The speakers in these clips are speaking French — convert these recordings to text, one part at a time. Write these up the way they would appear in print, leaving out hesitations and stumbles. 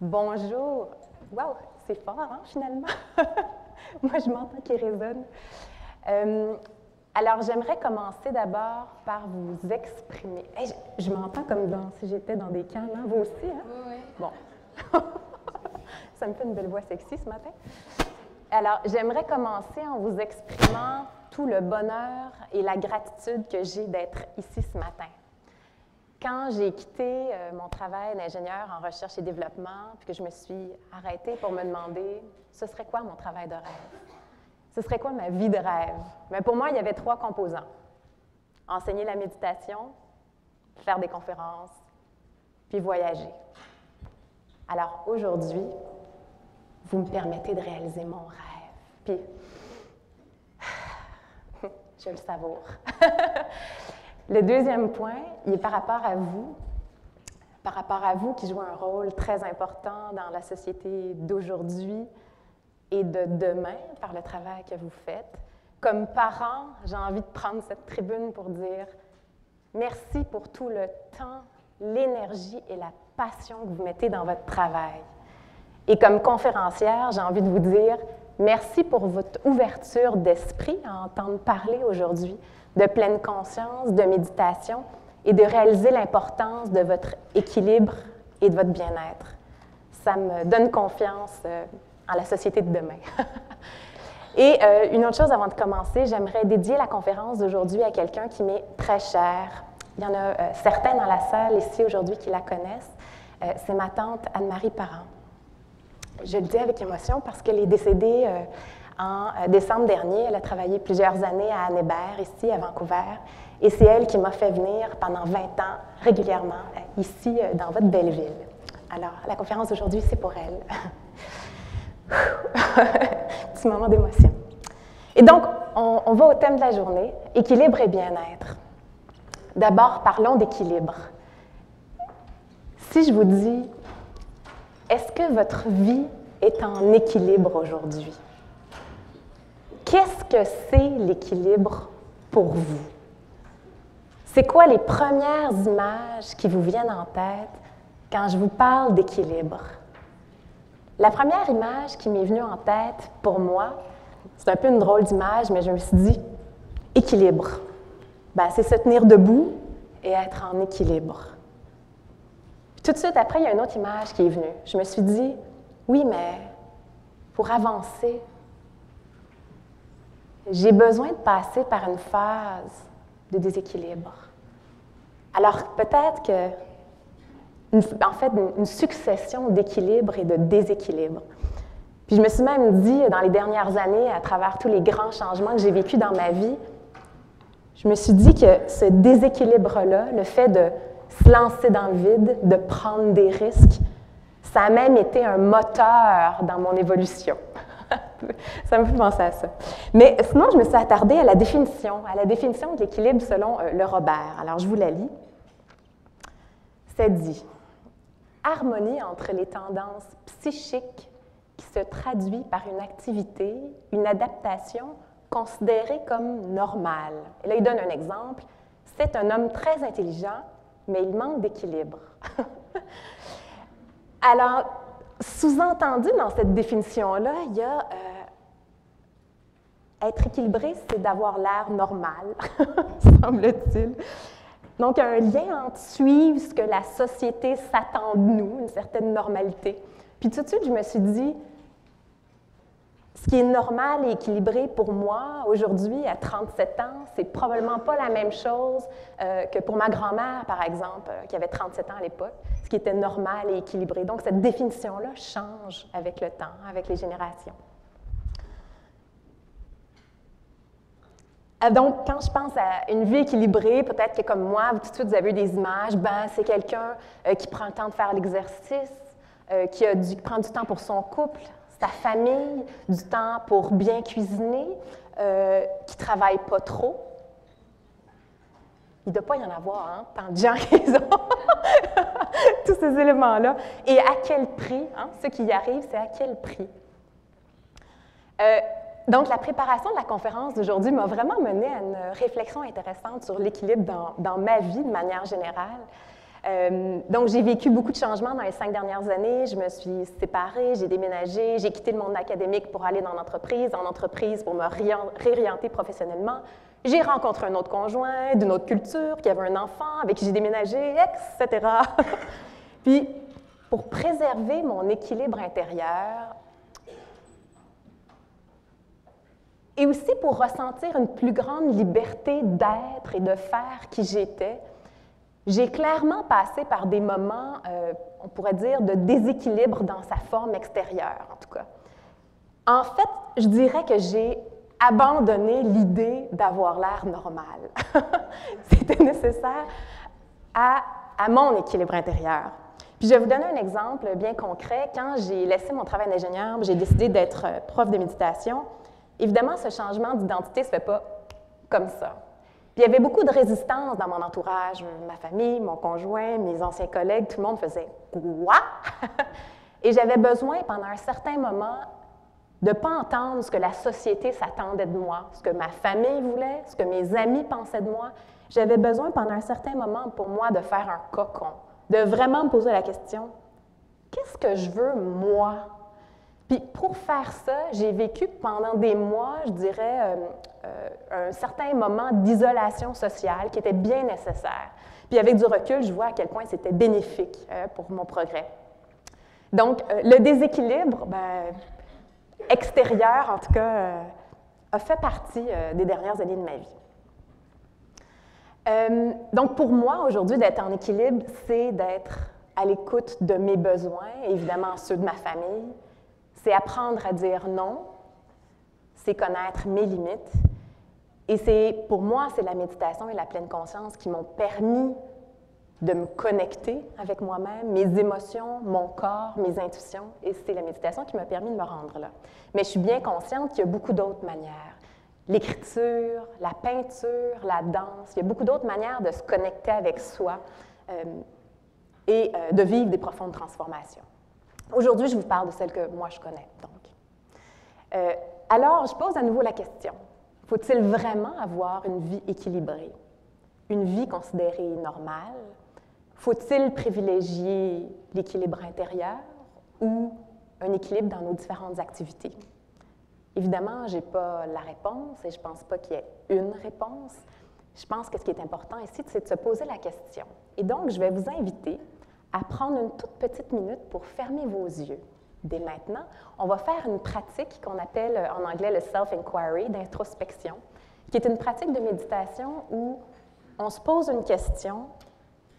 Bonjour. Wow, c'est fort, hein, finalement. Moi, je m'entends qu'il résonne. Alors, j'aimerais commencer d'abord par vous exprimer. Hey, je m'entends comme si j'étais dans des camps, hein? Vous aussi, hein? Oui. Bon. Ça me fait une belle voix sexy ce matin. Alors, j'aimerais commencer en vous exprimant tout le bonheur et la gratitude que j'ai d'être ici ce matin. Quand j'ai quitté mon travail d'ingénieur en recherche et développement, puis que je me suis arrêtée pour me demander, ce serait quoi mon travail de rêve? Ce serait quoi ma vie de rêve? Bien, pour moi, il y avait 3 composants. Enseigner la méditation, faire des conférences, puis voyager. Alors aujourd'hui, vous me permettez de réaliser mon rêve. Puis, je le savoure. Le deuxième point, il est par rapport à vous qui jouez un rôle très important dans la société d'aujourd'hui et de demain par le travail que vous faites. Comme parent, j'ai envie de prendre cette tribune pour dire merci pour tout le temps, l'énergie et la passion que vous mettez dans votre travail. Et comme conférencière, j'ai envie de vous dire merci pour votre ouverture d'esprit à entendre parler aujourd'hui de pleine conscience, de méditation et de réaliser l'importance de votre équilibre et de votre bien-être. Ça me donne confiance en la société de demain. Et une autre chose avant de commencer, j'aimerais dédier la conférence d'aujourd'hui à quelqu'un qui m'est très cher. Il y en a certains dans la salle ici aujourd'hui qui la connaissent. C'est ma tante Anne-Marie Parent. Je le dis avec émotion parce qu'elle est décédée en décembre dernier. Elle a travaillé plusieurs années à Anne Hébert, ici à Vancouver. Et c'est elle qui m'a fait venir pendant 20 ans régulièrement ici dans votre belle ville. Alors, la conférence d'aujourd'hui, c'est pour elle. Petit moment d'émotion. Et donc, on va au thème de la journée, équilibre et bien-être. D'abord, parlons d'équilibre. Si je vous dis, est-ce que votre vie est en équilibre aujourd'hui? Qu'est-ce que c'est l'équilibre pour vous? C'est quoi les premières images qui vous viennent en tête quand je vous parle d'équilibre? La première image qui m'est venue en tête pour moi, c'est un peu une drôle d'image, mais je me suis dit, équilibre. Ben, c'est se tenir debout et être en équilibre. Puis tout de suite après, il y a une autre image qui est venue. Je me suis dit, oui, mais pour avancer, j'ai besoin de passer par une phase de déséquilibre. Alors peut-être que une succession d'équilibre et de déséquilibre. Puis je me suis même dit, dans les dernières années, à travers tous les grands changements que j'ai vécus dans ma vie, je me suis dit que ce déséquilibre-là, le fait de se lancer dans le vide, de prendre des risques, ça a même été un moteur dans mon évolution. Ça me fait penser à ça. Mais sinon, je me suis attardée à la définition de l'équilibre selon le Robert. Alors, je vous la lis. C'est dit: harmonie entre les tendances psychiques qui se traduit par une activité, une adaptation considérée comme normale. Et là, il donne un exemple. C'est un homme très intelligent, mais il manque d'équilibre. Alors, sous-entendu dans cette définition-là, il y a être équilibré, c'est d'avoir l'air normal, semble-t-il. Donc, un lien entre suivre ce que la société s'attend de nous, une certaine normalité. Puis tout de suite, je me suis dit, ce qui est normal et équilibré pour moi aujourd'hui, à 37 ans, c'est probablement pas la même chose que pour ma grand-mère, par exemple, qui avait 37 ans à l'époque, ce qui était normal et équilibré. Donc, cette définition-là change avec le temps, avec les générations. Donc, quand je pense à une vie équilibrée, peut-être que comme moi, tout de suite, vous avez eu des images, ben, c'est quelqu'un qui prend le temps de faire l'exercice, qui prend du temps pour son couple, sa famille, du temps pour bien cuisiner, qui ne travaille pas trop. Il ne doit pas y en avoir, hein, tant de gens qu'ils ont, tous ces éléments-là. Et à quel prix, hein, ce qui y arrive, c'est à quel prix. Donc, la préparation de la conférence d'aujourd'hui m'a vraiment mené à une réflexion intéressante sur l'équilibre dans ma vie de manière générale. Donc, j'ai vécu beaucoup de changements dans les 5 dernières années. Je me suis séparée, j'ai déménagé, j'ai quitté le monde académique pour aller dans l'entreprise, en entreprise pour me réorienter professionnellement. J'ai rencontré un autre conjoint d'une autre culture qui avait un enfant avec qui j'ai déménagé, etc. Puis, pour préserver mon équilibre intérieur et aussi pour ressentir une plus grande liberté d'être et de faire qui j'étais, j'ai clairement passé par des moments, on pourrait dire, de déséquilibre dans sa forme extérieure, en tout cas. En fait, je dirais que j'ai abandonné l'idée d'avoir l'air normal. C'était nécessaire à mon équilibre intérieur. Puis je vais vous donner un exemple bien concret. Quand j'ai laissé mon travail d'ingénieur, j'ai décidé d'être prof de méditation. Évidemment, ce changement d'identité ne se fait pas comme ça. Puis il y avait beaucoup de résistance dans mon entourage, ma famille, mon conjoint, mes anciens collègues, tout le monde faisait « Quoi? » Et j'avais besoin, pendant un certain moment, de ne pas entendre ce que la société s'attendait de moi, ce que ma famille voulait, ce que mes amis pensaient de moi. J'avais besoin, pendant un certain moment, pour moi, de faire un cocon, de vraiment me poser la question « Qu'est-ce que je veux, moi? » Puis pour faire ça, j'ai vécu pendant des mois, je dirais, un certain moment d'isolation sociale qui était bien nécessaire. Puis avec du recul, je vois à quel point c'était bénéfique pour mon progrès. Donc, le déséquilibre extérieur, en tout cas, a fait partie des dernières années de ma vie. Donc, pour moi, aujourd'hui, d'être en équilibre, c'est d'être à l'écoute de mes besoins, évidemment ceux de ma famille. C'est apprendre à dire non, c'est connaître mes limites. Et pour moi, c'est la méditation et la pleine conscience qui m'ont permis de me connecter avec moi-même, mes émotions, mon corps, mes intuitions. Et c'est la méditation qui m'a permis de me rendre là. Mais je suis bien consciente qu'il y a beaucoup d'autres manières. L'écriture, la peinture, la danse, il y a beaucoup d'autres manières de se connecter avec soi et de vivre des profondes transformations. Aujourd'hui, je vous parle de celle que moi, je connais. Alors, je pose à nouveau la question. Faut-il vraiment avoir une vie équilibrée? Une vie considérée normale? Faut-il privilégier l'équilibre intérieur ou un équilibre dans nos différentes activités? Évidemment, je n'ai pas la réponse et je ne pense pas qu'il y ait une réponse. Je pense que ce qui est important ici, c'est de se poser la question. Et donc, je vais vous inviter à prendre une toute petite minute pour fermer vos yeux. Dès maintenant, on va faire une pratique qu'on appelle en anglais le self-inquiry, d'introspection, qui est une pratique de méditation où on se pose une question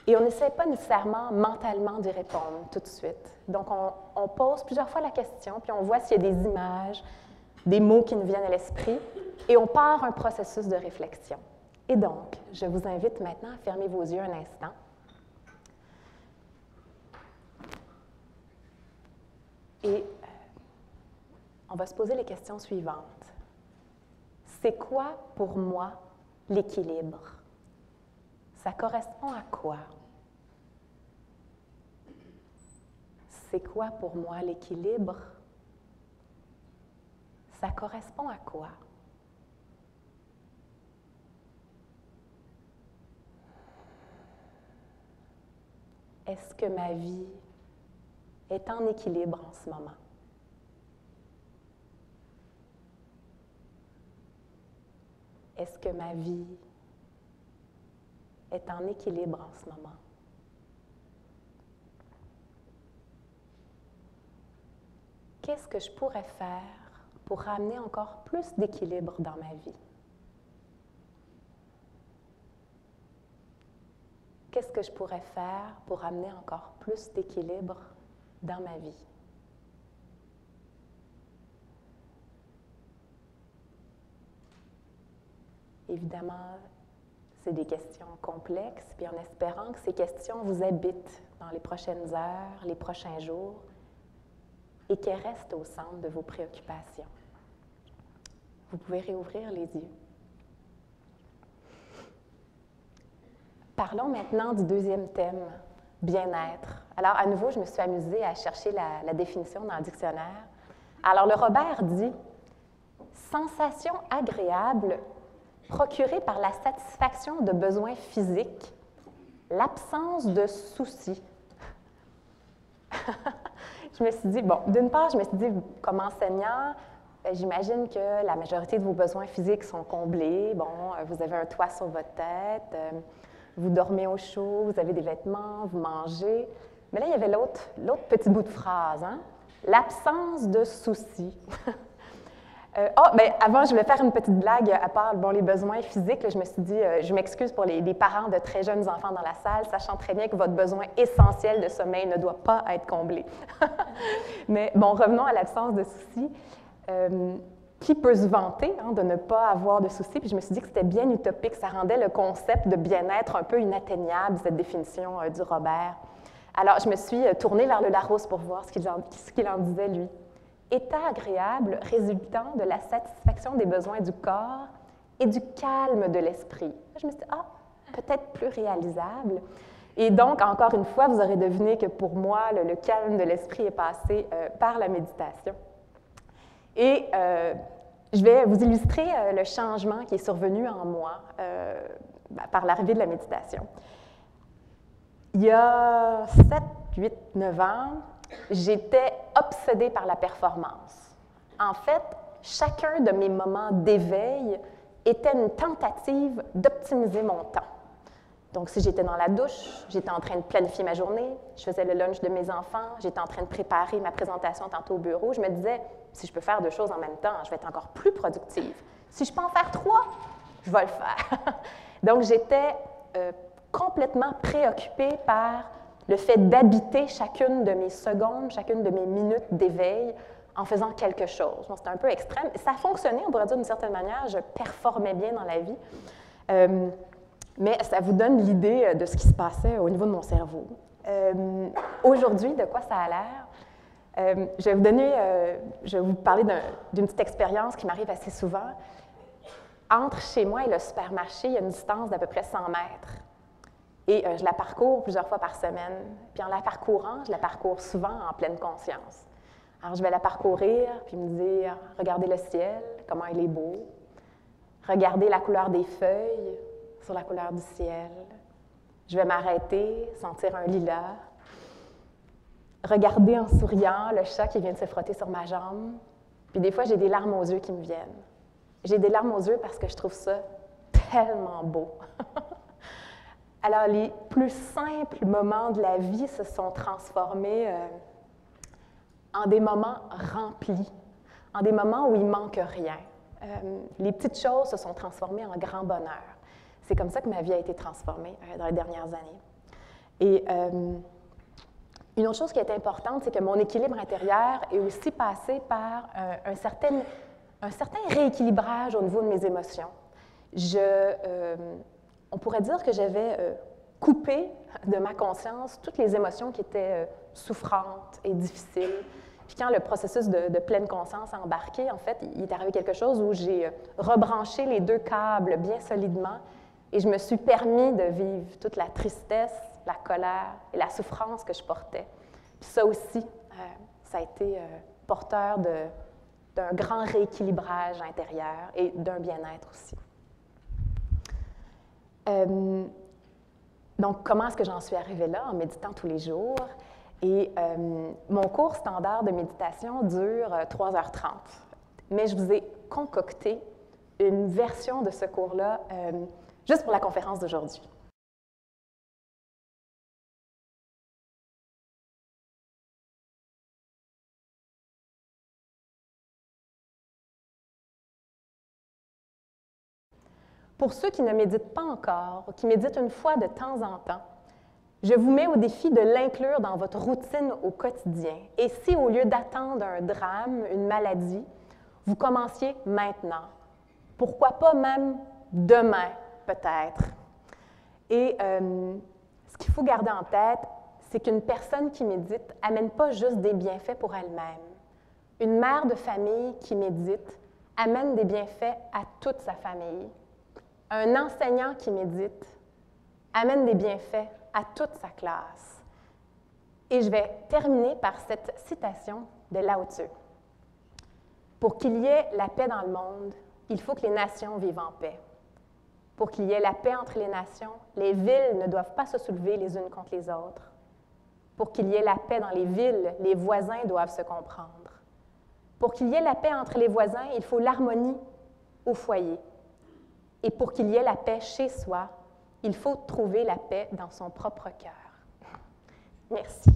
et on n'essaie pas nécessairement mentalement d'y répondre tout de suite. Donc, on pose plusieurs fois la question, puis on voit s'il y a des images, des mots qui nous viennent à l'esprit, et on part un processus de réflexion. Et donc, je vous invite maintenant à fermer vos yeux un instant. Et on va se poser les questions suivantes. C'est quoi pour moi l'équilibre? Ça correspond à quoi? C'est quoi pour moi l'équilibre? Ça correspond à quoi? Est-ce que ma vie est en équilibre en ce moment? Est-ce que ma vie est en équilibre en ce moment? Qu'est-ce que je pourrais faire pour ramener encore plus d'équilibre dans ma vie? Qu'est-ce que je pourrais faire pour ramener encore plus d'équilibre dans ma vie? Évidemment, c'est des questions complexes, puis en espérant que ces questions vous habitent dans les prochaines heures, les prochains jours, et qu'elles restent au centre de vos préoccupations. Vous pouvez réouvrir les yeux. Parlons maintenant du deuxième thème, bien-être. Alors, à nouveau, je me suis amusée à chercher la définition dans le dictionnaire. Alors, le Robert dit « sensation agréable procurée par la satisfaction de besoins physiques, l'absence de soucis. Je me suis dit, bon, d'une part, je me suis dit, comme enseignant, j'imagine que la majorité de vos besoins physiques sont comblés. Bon, vous avez un toit sur votre tête, vous dormez au chaud, vous avez des vêtements, vous mangez. Mais là, il y avait l'autre petit bout de phrase, hein? L'absence de soucis. Bien, avant, je voulais faire une petite blague à part les besoins physiques. Là, je me suis dit, je m'excuse pour les parents de très jeunes enfants dans la salle, sachant très bien que votre besoin essentiel de sommeil ne doit pas être comblé. Mais bon, revenons à l'absence de soucis. Qui peut se vanter de ne pas avoir de soucis? Puis je me suis dit que c'était bien utopique. Ça rendait le concept de bien-être un peu inatteignable, cette définition du Robert. Alors, je me suis tournée vers le Larousse pour voir ce qu'il en disait, lui. État agréable résultant de la satisfaction des besoins du corps et du calme de l'esprit. Je me suis dit, peut-être plus réalisable. Et donc, encore une fois, vous aurez deviné que pour moi, le calme de l'esprit est passé par la méditation. Et je vais vous illustrer le changement qui est survenu en moi par l'arrivée de la méditation. Il y a 7, 8, 9 ans, j'étais obsédée par la performance. En fait, chacun de mes moments d'éveil était une tentative d'optimiser mon temps. Donc, si j'étais dans la douche, j'étais en train de planifier ma journée, je faisais le lunch de mes enfants, j'étais en train de préparer ma présentation tantôt au bureau, je me disais, si je peux faire 2 choses en même temps, je vais être encore plus productive. Si je peux en faire 3, je vais le faire. Donc, j'étais complètement préoccupée par le fait d'habiter chacune de mes secondes, chacune de mes minutes d'éveil en faisant quelque chose. Bon, c'était un peu extrême. Ça fonctionnait, on pourrait dire d'une certaine manière, je performais bien dans la vie, mais ça vous donne l'idée de ce qui se passait au niveau de mon cerveau. Aujourd'hui, de quoi ça a l'air? Je vais vous parler d'une petite expérience qui m'arrive assez souvent. Entre chez moi et le supermarché, il y a une distance d'à peu près 100 mètres. Et je la parcours plusieurs fois par semaine. Puis en la parcourant, je la parcours souvent en pleine conscience. Alors je vais la parcourir, puis me dire, regardez le ciel, comment il est beau. Regardez la couleur des feuilles sur la couleur du ciel. Je vais m'arrêter, sentir un lilas. Regarder en souriant le chat qui vient de se frotter sur ma jambe. Puis des fois, j'ai des larmes aux yeux qui me viennent. J'ai des larmes aux yeux parce que je trouve ça tellement beau. Alors, les plus simples moments de la vie se sont transformés en des moments remplis, en des moments où il ne manque rien. Les petites choses se sont transformées en grand bonheur. C'est comme ça que ma vie a été transformée dans les dernières années. Et une autre chose qui est importante, c'est que mon équilibre intérieur est aussi passé par un certain rééquilibrage au niveau de mes émotions. On pourrait dire que j'avais coupé de ma conscience toutes les émotions qui étaient souffrantes et difficiles. Puis quand le processus de pleine conscience a embarqué, en fait, il est arrivé quelque chose où j'ai rebranché les 2 câbles bien solidement et je me suis permis de vivre toute la tristesse, la colère et la souffrance que je portais. Puis ça aussi, ça a été porteur d'un grand rééquilibrage intérieur et d'un bien-être aussi. Donc, comment est-ce que j'en suis arrivée là? En méditant tous les jours. Et mon cours standard de méditation dure 3h30. Mais je vous ai concocté une version de ce cours-là juste pour la conférence d'aujourd'hui. Pour ceux qui ne méditent pas encore, ou qui méditent une fois de temps en temps, je vous mets au défi de l'inclure dans votre routine au quotidien. Et si, au lieu d'attendre un drame, une maladie, vous commenciez maintenant, pourquoi pas même demain, peut-être. Et ce qu'il faut garder en tête, c'est qu'une personne qui médite n'amène pas juste des bienfaits pour elle-même. Une mère de famille qui médite amène des bienfaits à toute sa famille. Un enseignant qui médite amène des bienfaits à toute sa classe. Et je vais terminer par cette citation de Lao Tzu. Pour qu'il y ait la paix dans le monde, il faut que les nations vivent en paix. Pour qu'il y ait la paix entre les nations, les villes ne doivent pas se soulever les unes contre les autres. Pour qu'il y ait la paix dans les villes, les voisins doivent se comprendre. Pour qu'il y ait la paix entre les voisins, il faut l'harmonie au foyer. Et pour qu'il y ait la paix chez soi, il faut trouver la paix dans son propre cœur. Merci.